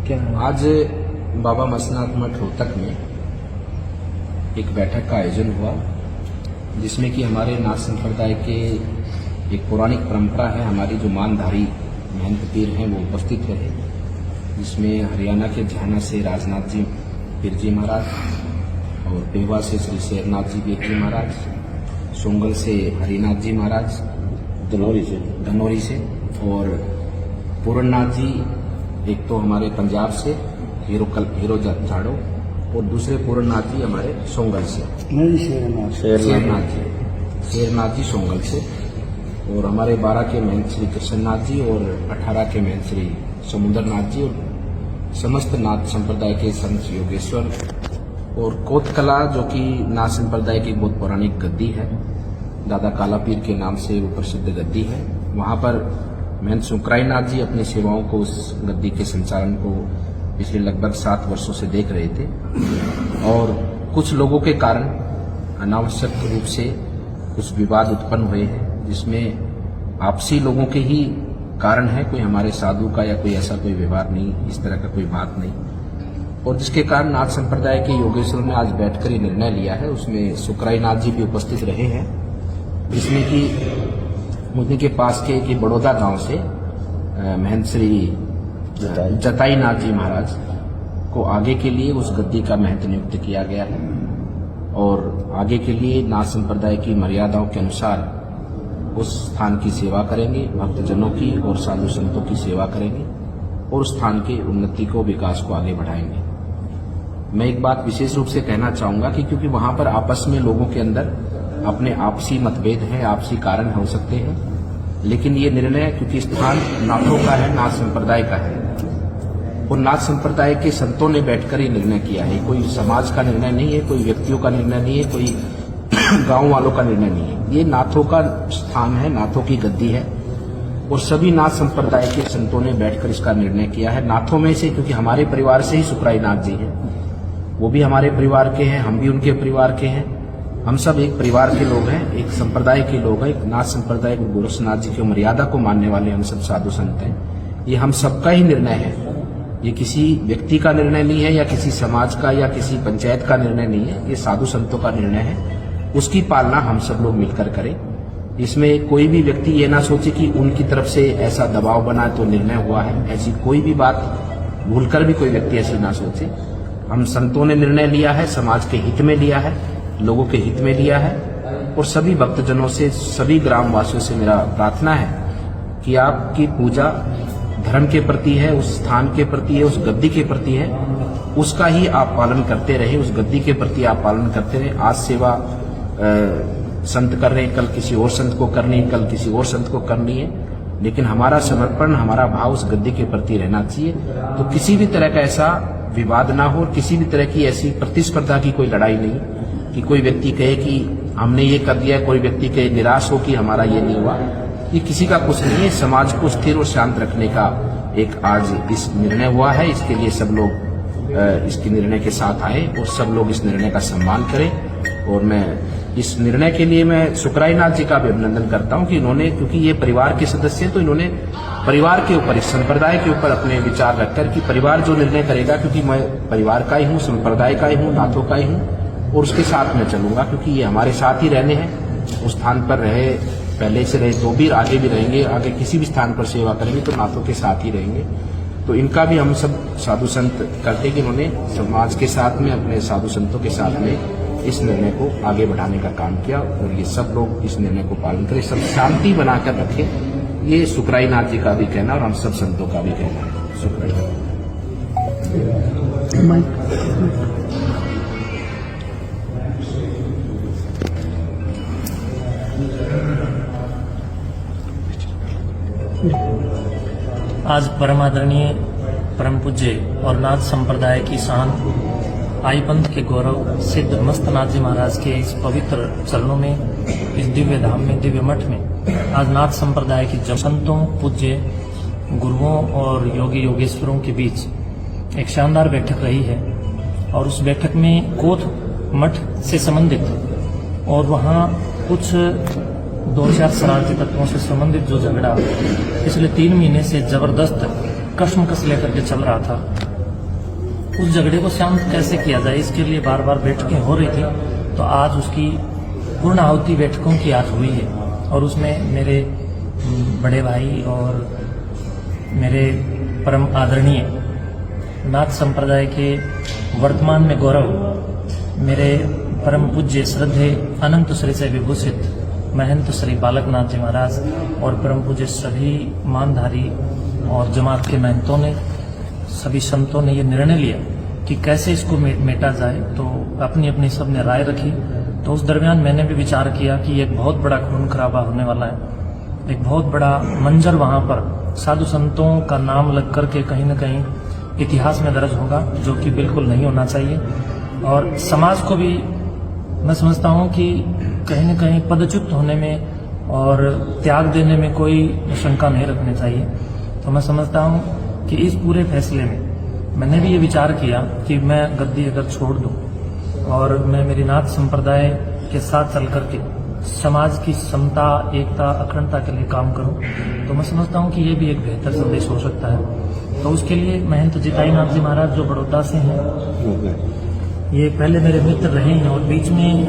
क्या आज बाबा मसनाथ मठ रोहतक में एक बैठक का आयोजन हुआ, जिसमें कि हमारे नाथ संप्रदाय के एक पौराणिक परंपरा है, हमारी जो मानधारी महंत पीर हैं वो उपस्थित रहे, जिसमें हरियाणा के झाना से राजनाथ जी पीर जी महाराज और पेवा से श्री शेरनाथ जी पीर जी महाराज, सोंगल से हरिनाथ जी महाराज, धनौरी से और पूरननाथ जी, एक तो हमारे पंजाब से हीरो झाड़ो और दूसरे पूरननाथ जी हमारे सोंगल से, शेरनाथ जी सोंगल से, और हमारे 12 के महंत श्री कृष्णनाथ जी और 18 के महंत श्री समुद्रनाथ जी और समस्त नाथ संप्रदाय के संत योगेश्वर और कोतकला, जो कि नाथ संप्रदाय की बहुत पौराणिक गद्दी है, दादा काला पीर के नाम से वो प्रसिद्ध गद्दी है। वहां पर महंत सुकराई नाथ जी अपनी सेवाओं को उस गद्दी के संचालन को पिछले लगभग 7 वर्षों से देख रहे थे, और कुछ लोगों के कारण अनावश्यक रूप से कुछ विवाद उत्पन्न हुए हैं, जिसमें आपसी लोगों के ही कारण है, कोई हमारे साधु का या कोई ऐसा कोई व्यवहार नहीं, इस तरह का कोई बात नहीं, और जिसके कारण नाथ संप्रदाय के योगेश्वर ने आज बैठकर ये निर्णय लिया है। उसमें सुकराई नाथ जी भी उपस्थित रहे हैं, जिसमें कि मुझे के पास के बड़ौदा गांव से महंत श्री जताई नाथ जी महाराज को आगे के लिए उस गद्दी का महंत नियुक्त किया गया है, और आगे के लिए नाथ संप्रदाय की मर्यादाओं के अनुसार उस स्थान की सेवा करेंगे, भक्तजनों की और साधु संतों की सेवा करेंगे और उस स्थान की उन्नति को, विकास को आगे बढ़ाएंगे। मैं एक बात विशेष रूप से कहना चाहूंगा कि क्योंकि वहां पर आपस में लोगों के अंदर अपने आपसी मतभेद हैं, आपसी कारण हो सकते हैं, लेकिन ये निर्णय क्योंकि स्थान नाथों का है, नाथ संप्रदाय का है, और नाथ संप्रदाय के संतों ने बैठकर ये निर्णय किया है। कोई समाज का निर्णय नहीं है, कोई व्यक्तियों का निर्णय नहीं है, कोई गांव वालों का निर्णय नहीं है। ये नाथों का स्थान है, नाथों की गद्दी है, और सभी नाथ संप्रदाय के संतों ने बैठकर इसका निर्णय किया है। नाथों में से, क्योंकि हमारे परिवार से ही सुकराई नाथ जी हैं, वो भी हमारे परिवार के हैं, हम भी उनके परिवार के हैं, हम सब एक परिवार के लोग हैं, एक संप्रदाय के लोग हैं, एक नाथ संप्रदाय गुरु गोरक्षनाथ जी की मर्यादा को मानने वाले हम सब साधु संत हैं। ये हम सबका ही निर्णय है, ये किसी व्यक्ति का निर्णय नहीं है या किसी समाज का या किसी पंचायत का निर्णय नहीं है, ये साधु संतों का निर्णय है। उसकी पालना हम सब लोग मिलकर करें। इसमें कोई भी व्यक्ति ये ना सोचे कि उनकी तरफ से ऐसा दबाव बना तो निर्णय हुआ है, ऐसी कोई भी बात भूलकर भी कोई व्यक्ति ऐसी ना सोचे। हम संतों ने निर्णय लिया है, समाज के हित में लिया है, लोगों के हित में लिया है, और सभी भक्तजनों से, सभी ग्रामवासियों से मेरा प्रार्थना है कि आपकी पूजा धर्म के प्रति है, उस स्थान के प्रति है, उस गद्दी के प्रति है, उसका ही आप पालन करते रहे, उस गद्दी के प्रति आप पालन करते रहे। आज सेवा संत कर रहे हैं, कल किसी और संत को करनी है, कल किसी और संत को करनी है, लेकिन हमारा समर्पण, हमारा भाव उस गद्दी के प्रति रहना चाहिए। तो किसी भी तरह का ऐसा विवाद ना हो, किसी भी तरह की ऐसी प्रतिस्पर्धा की कोई लड़ाई नहीं कि कोई व्यक्ति कहे कि हमने ये कर दिया, कोई व्यक्ति कहे निराश हो कि हमारा ये नहीं हुआ। ये किसी का कुछ नहीं है। समाज को स्थिर और शांत रखने का एक आज इस निर्णय हुआ है, इसके लिए सब लोग इसके निर्णय के साथ आए और सब लोग इस निर्णय का सम्मान करें। और मैं इस निर्णय के लिए मैं सुकराई नाथ जी का भी अभिनंदन करता हूं कि इन्होंने, क्योंकि ये परिवार के सदस्य हैं, तो इन्होंने परिवार के ऊपर, इस संप्रदाय के ऊपर अपने विचार रखकर कि परिवार जो निर्णय करेगा, क्योंकि मैं परिवार का ही हूँ, संप्रदाय का ही हूँ, नाथों का ही हूँ, और उसके साथ में चलूंगा, क्योंकि ये हमारे साथ ही रहने हैं। उस स्थान पर रहे, पहले से रहे तो भी, आगे भी रहेंगे, आगे किसी भी स्थान पर सेवा करेंगे तो नाथों के साथ ही रहेंगे। तो इनका भी हम सब साधु संत करते कि इन्होंने समाज के साथ में, अपने साधु संतों के साथ में इस निर्णय को आगे बढ़ाने का काम किया, और ये सब लोग इस निर्णय को पालन करें, सब शांति बनाकर रखें। ये सुकराई नाथ जी का भी कहना और हम सब संतों का भी कहना है। सुकराई आज परम आदरणीय, परम पूज्य और नाथ संप्रदाय की शान आई पंथ के गौरव सिद्ध मस्त नाथ जी महाराज के इस पवित्र चरणों में, इस दिव्य धाम में, दिव्य मठ में आज नाथ संप्रदाय की संतों, पूज्य गुरुओं और योगी योगेश्वरों के बीच एक शानदार बैठक रही है। और उस बैठक में कोथ मठ से संबंधित और वहाँ कुछ 2-4 शरारती तत्वों से संबंधित जो झगड़ा पिछले 3 महीने से जबरदस्त कश्मकश लेकर के चल रहा था, उस झगड़े को शांत कैसे किया जाए, इसके लिए बार बार बैठकें हो रही थी। तो आज उसकी पूर्ण आहुति बैठकों की आज हुई है और उसमें मेरे बड़े भाई और मेरे परम आदरणीय नाथ संप्रदाय के वर्तमान में गौरव मेरे परम पूज्य श्रद्धे अनंत श्री से विभूषित महंत श्री बालकनाथ जी महाराज और परम पूज्य सभी मानधारी और जमात के महंतों ने, सभी संतों ने ये निर्णय लिया कि कैसे इसको मेटा जाए। तो अपनी अपनी सब ने राय रखी। तो उस दरमियान मैंने भी विचार किया कि एक बहुत बड़ा खून खराबा होने वाला है, एक बहुत बड़ा मंजर वहां पर साधु संतों का नाम लग करके कहीं न कहीं इतिहास में दर्ज होगा, जो कि बिल्कुल नहीं होना चाहिए। और समाज को भी मैं समझता हूं कि कहीं न कहीं पदच्युत होने में और त्याग देने में कोई शंका नहीं रखनी चाहिए। तो मैं समझता हूं कि इस पूरे फैसले में मैंने भी ये विचार किया कि मैं गद्दी अगर छोड़ दूं और मैं मेरी नाथ संप्रदाय के साथ चल करके समाज की समता, एकता, अखंडता के लिए काम करूं, तो मैं समझता हूं कि ये भी एक बेहतर संदेश हो सकता है। तो उसके लिए महंत जिताई नाथ जी महाराज जो बड़ौदा से हैं, ये पहले मेरे मित्र रहे हैं और बीच में